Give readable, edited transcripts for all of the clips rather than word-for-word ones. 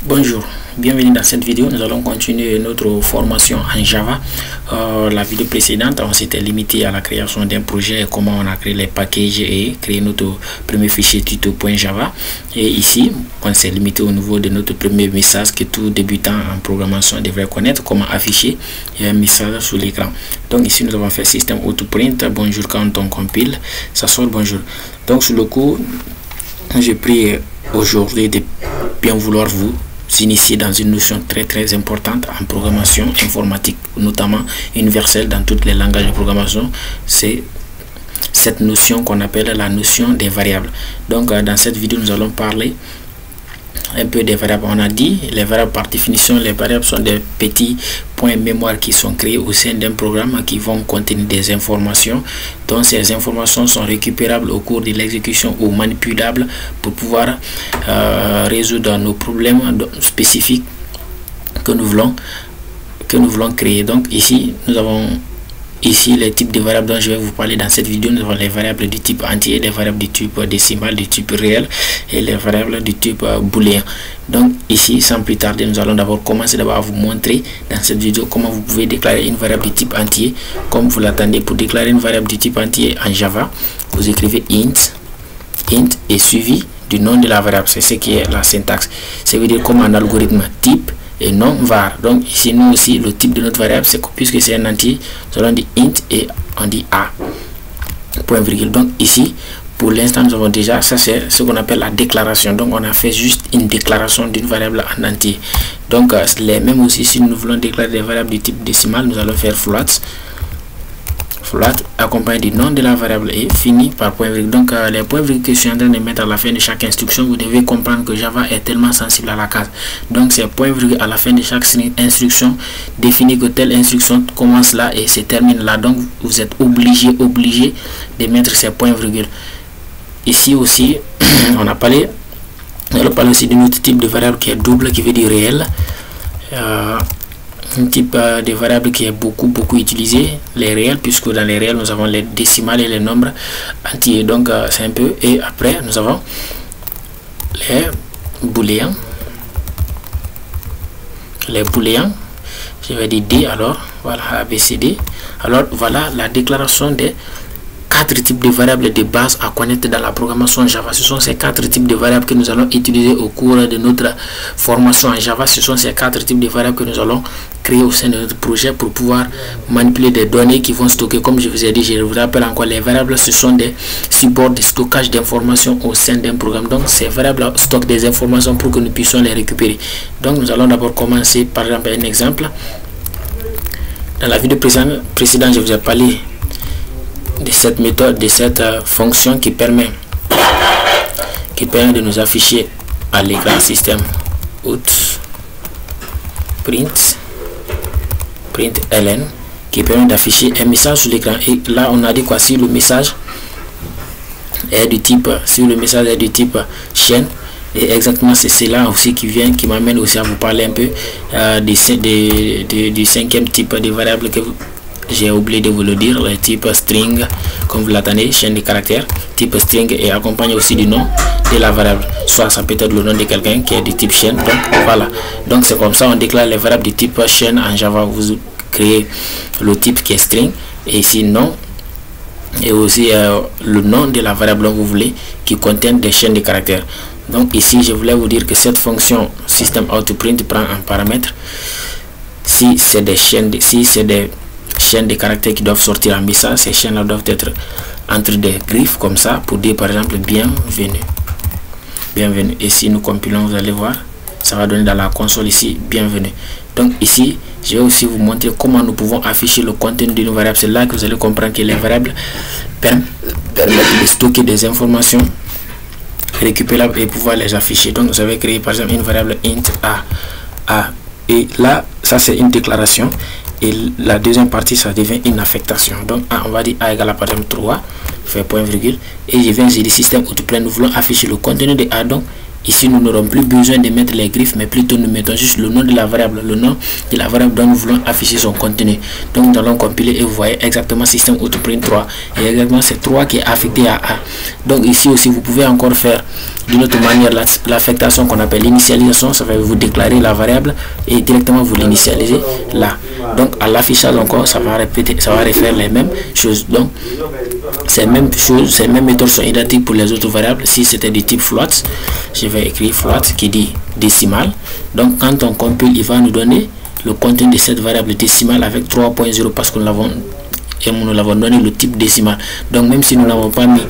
Bonjour, bienvenue dans cette vidéo. Nous allons continuer notre formation en Java. La vidéo précédente, on s'était limité à la création d'un projet, comment on a créé les packages et créé notre premier fichier tuto.java. Et ici, on s'est limité au niveau de notre premier message que tout débutant en programmation devrait connaître, comment afficher un message sur l'écran. Donc ici, nous avons fait système auto-print. Bonjour, quand on compile, ça sort bonjour. Donc sur le coup, j'ai pris aujourd'hui de bien vouloir vous initier dans une notion très importante en programmation informatique, notamment universelle dans tous les langages de programmation. C'est cette notion qu'on appelle la notion des variables. Donc dans cette vidéo, nous allons parler un peu des variables. On a dit les variables, par définition, les variables sont des petits points mémoire qui sont créés au sein d'un programme qui vont contenir des informations, dont ces informations sont récupérables au cours de l'exécution ou manipulables pour pouvoir résoudre nos problèmes spécifiques que nous voulons créer. Donc ici nous avons les types de variables dont je vais vous parler dans cette vidéo. Nous avons les variables du type entier, les variables du type décimal, du type réel et les variables du type booléen. Donc ici, sans plus tarder, nous allons d'abord commencer à vous montrer dans cette vidéo comment vous pouvez déclarer une variable du type entier. Comme vous l'attendez, pour déclarer une variable du type entier en Java, vous écrivez int et suivi du nom de la variable. C'est ce qui est la syntaxe. Ça veut dire comme un algorithme type et non var. Donc ici nous aussi le type de notre variable, c'est puisque c'est un entier, nous allons dire int et on dit a point virgule. Donc ici pour l'instant nous avons déjà, ça c'est ce qu'on appelle la déclaration. Donc on a fait juste une déclaration d'une variable en entier. Donc les mêmes aussi, si nous voulons déclarer des variables du type décimal, nous allons faire float accompagné du nom de la variable et fini par point virgule. Donc les points virgule que je suis en train de mettre à la fin de chaque instruction, vous devez comprendre que Java est tellement sensible à la case. Donc ces points virgule à la fin de chaque instruction définit que telle instruction commence là et se termine là. Donc vous êtes obligé de mettre ces points virgule. Ici aussi on a parlé aussi d'un autre type de variable qui est double, qui veut dire réel. Un type de variable qui est beaucoup utilisé, les réels, puisque dans les réels nous avons les décimales et les nombres entiers. Donc c'est un peu, et après nous avons les booléens, je vais dire D, alors voilà, ABCD. Alors voilà la déclaration des 4 types de variables de base à connaître dans la programmation Java. Ce sont ces 4 types de variables que nous allons utiliser au cours de notre formation en Java. Ce sont ces 4 types de variables que nous allons créer au sein de notre projet pour pouvoir manipuler des données qui vont stocker. Comme je vous ai dit, je vous rappelle encore, les variables, ce sont des supports de stockage d'informations au sein d'un programme. Donc ces variables stockent des informations pour que nous puissions les récupérer. Donc nous allons d'abord commencer par exemple un exemple. Dans la vidéo précédente, je vous ai parlé de cette méthode, de cette fonction qui permet de nous afficher à l'écran système out print ln, qui permet d'afficher un message sur l'écran. Et là on a dit quoi, si le message est du type chaîne, et exactement c'est cela aussi qui m'amène aussi à vous parler un peu du cinquième type de variable que j'ai oublié de vous le dire, le type string, comme vous l'attendez, chaîne de caractères, type string, et accompagné aussi du nom de la variable. Soit ça peut être le nom de quelqu'un qui est du type chaîne. Donc voilà, donc c'est comme ça on déclare les variables du type chaîne en Java. Vous créez le type qui est string et ici nom, et aussi le nom de la variable dont vous voulez qui contient des chaînes de caractères. Donc ici je voulais vous dire que cette fonction système autoprint prend en paramètre si c'est des chaînes de caractères qui doivent sortir en message. Ces chaînes là doivent être entre des griffes comme ça pour dire par exemple bienvenue. Et si nous compilons, vous allez voir, ça va donner dans la console ici bienvenue. Donc ici je vais aussi vous montrer comment nous pouvons afficher le contenu d'une variable. C'est là que vous allez comprendre que les variables permettent de stocker des informations récupérables et pouvoir les afficher. Donc vous avez créé par exemple une variable int a, et là ça c'est une déclaration. Et la deuxième partie, ça devient une affectation. Donc on va dire a égale à par exemple 3, je fais point virgule, et je viens, j'ai dit système autoprint, nous voulons afficher le contenu de a. Donc ici nous n'aurons plus besoin de mettre les griffes, mais plutôt nous mettons juste le nom de la variable, le nom de la variable dont nous voulons afficher son contenu. Donc nous allons compiler et vous voyez exactement système autoprint 3 et exactement c'est 3 qui est affecté à A. Donc ici aussi vous pouvez encore faire d'une autre manière l'affectation qu'on appelle l'initialisation. Ça va vous déclarer la variable et directement vous l'initialisez là. Donc à l'affichage encore ça va répéter, ça va refaire les mêmes choses. Donc ces mêmes choses, ces mêmes méthodes sont identiques pour les autres variables. Si c'était du type float, je vais écrire float qui dit décimal. Donc quand on compile, il va nous donner le contenu de cette variable décimale avec 3.0 parce que nous l'avons donné le type décimal. Donc même si nous n'avons pas mis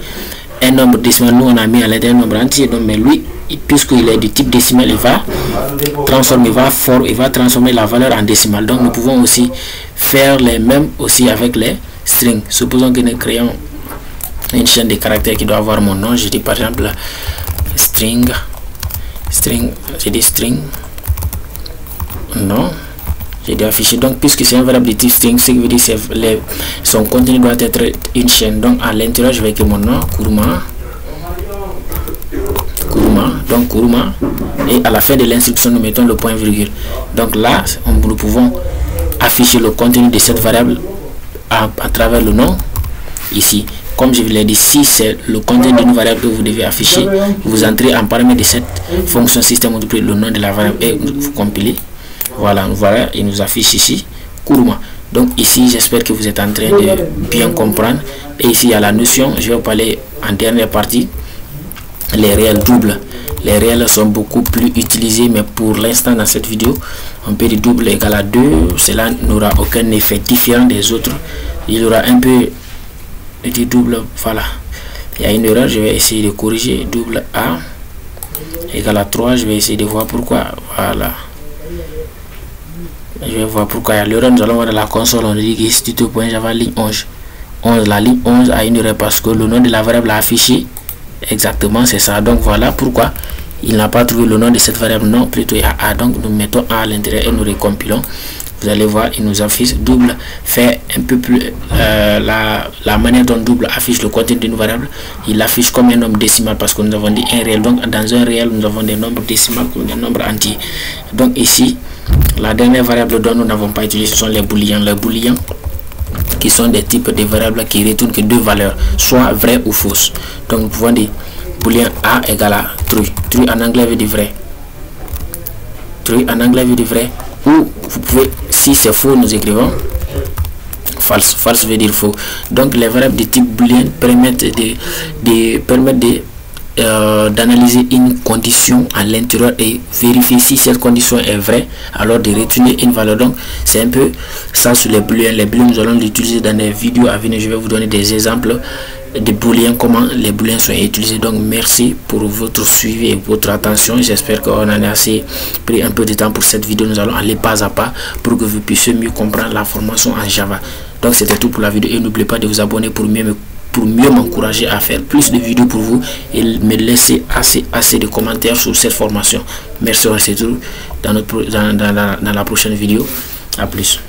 un nombre décimal, nous on a mis à l'intérieur un nombre entier. Donc mais lui, puisqu'il est du type décimal, il va transformer, il va transformer la valeur en décimal. Donc nous pouvons aussi faire les mêmes aussi avec les strings. Supposons que nous créons une chaîne de caractères qui doit avoir mon nom. Je dis par exemple string, j'ai dit string, non, j'ai dit afficher. Donc puisque c'est un variable de type string, ce qui veut dire que son contenu doit être une chaîne. Donc à l'intérieur je vais écrire mon nom, Kuruma, donc Kuruma, et à la fin de l'instruction nous mettons le point virgule. Donc là nous pouvons afficher le contenu de cette variable à travers le nom ici. Comme je vous l'ai dit, si c'est le contenu d'une variable que vous devez afficher, vous entrez en paramètre de cette fonction système autoprint le nom de la variable et vous compilez. Voilà, il nous affiche ici Kuruma. Donc ici j'espère que vous êtes en train de bien comprendre. Et ici il y a la notion, je vais vous parler en dernière partie, les réels doubles. Les réels sont beaucoup plus utilisés, mais pour l'instant dans cette vidéo on peut dire double égale à 2. Cela n'aura aucun effet différent des autres. Il y aura un peu du double, voilà, il y a une erreur, je vais essayer de corriger. Double A égale à 3, je vais essayer de voir pourquoi. Voilà, je vais voir pourquoi il y a l'erreur. Nous allons voir dans la console, on dit que tuto.java ligne 11, la ligne 11 a une erreur parce que le nom de la variable affiché exactement c'est ça. Donc voilà pourquoi il n'a pas trouvé le nom de cette variable, non, plutôt il y a A. Donc nous mettons A à l'intérieur et nous recompilons. Vous allez voir, il nous affiche double, fait un peu plus la manière dont double affiche le contenu d'une variable. Il affiche comme un nombre décimal parce que nous avons dit un réel. Donc dans un réel nous avons des nombres décimales comme des nombres entiers. Donc ici la dernière variable dont nous n'avons pas utilisé, ce sont les booléens. Les booléens qui sont des types de variables qui retournent que deux valeurs, soit vraies ou fausses. Donc nous pouvons dire booléen A égale à true. True en anglais veut dire vrai. True en anglais veut dire vrai. Ou vous pouvez, si c'est faux, nous écrivons false. False veut dire faux. Donc les variables de type booléen permettent d'analyser une condition à l'intérieur et vérifier si cette condition est vraie, alors de retourner une valeur. Donc c'est un peu ça sur les booléens. Les booléens nous allons l'utiliser dans des vidéos à venir. Je vais vous donner des exemples de booléens, comment les booléens sont utilisés. Donc merci pour votre suivi et votre attention. J'espère qu'on en a assez pris un peu de temps pour cette vidéo. Nous allons aller pas à pas pour que vous puissiez mieux comprendre la formation en Java. Donc c'était tout pour la vidéo et n'oubliez pas de vous abonner pour mieux m'encourager à faire plus de vidéos pour vous et me laisser assez de commentaires sur cette formation. Merci, on se retrouve dans la prochaine vidéo. À plus.